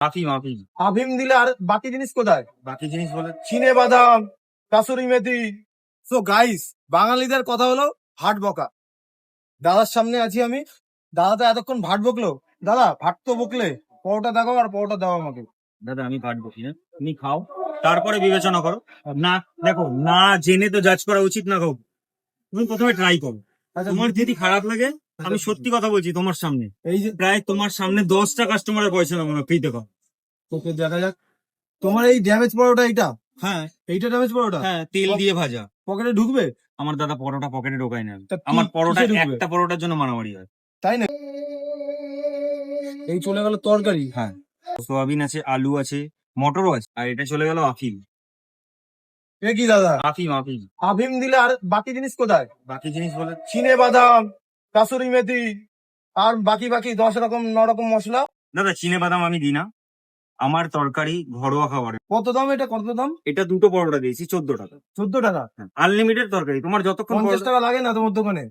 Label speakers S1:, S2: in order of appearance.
S1: আফিম আফিম
S2: আফিম দিলে আর বাকি জিনিস কোথায়?
S1: বাকি জিনিস বলে
S2: চিনে বাদাম, কাসুরি মেথি। সো গাইস, বাঙালিদের কথা হলো ভাট বকা। দাদার সামনে আছি আমি। দাদা তো এতক্ষণ ভাট বকলো। দাদা ভাট তো বকলে, পরোটা দেখাও আর পরোটা দাও আমাকে।
S1: দাদা আমি পাঠ বসি না, তুমি খাও তারপরে বিবেচনা করো। না দেখো, না জেনে তো জাজ করা উচিত না কাউকে। তুমি প্রথমে ট্রাই করো,
S2: আচ্ছা,
S1: তোমার যদি খারাপ লাগে, আমি সত্যি কথা বলছি তোমার সামনে,
S2: এই যে
S1: প্রায় তোমার সামনে 10টা কাস্টমারের পয়সা নেবো না, ফ্রিতে খাও।
S2: তোকে দেখা যাক। তোমার এই ড্যামেজ পরোটা এইটা,
S1: হ্যাঁ
S2: এইটা ড্যামেজ পরোটা
S1: হ্যাঁ, তেল দিয়ে ভাজা।
S2: পকেটে ঢুকবে?
S1: আমার দাদা পরোটা পকেটে ঢোকায় না।
S2: তা কি-
S1: আমার পরোটা
S2: কিসে ঢুকবে?
S1: একটা পরোটার জন্য মারামারি হয়।
S2: তাই না? এই চলে গেল তরকারি।
S1: হ্যাঁ, সোয়াবিন আছে, আলু আছে, মটরও আছে, আর এটা চলে গেল আফিম।
S2: এ কি দাদা,
S1: আফিম আফিম
S2: আফিম দিলে আর বাকি জিনিস কোথায়?
S1: বাকি জিনিস বলে
S2: চিনে বাদাম, কাসুরি মেথি, আর বাকি বাকি 10 রকম 9 রকম মশলা।
S1: দাদা চিনে বাদাম আমি দিই না, আমার তরকারি ঘরোয়া খাবার।
S2: কত দাম এটা, কত দাম?
S1: এটা দুটো পরোটা দিয়েছি 14 টাকা।
S2: 14 টাকা?
S1: আনলিমিটেড তরকারি, তোমার যতক্ষণ
S2: 50
S1: পরোটা-
S2: টাকা লাগে না তোমার দোকানে?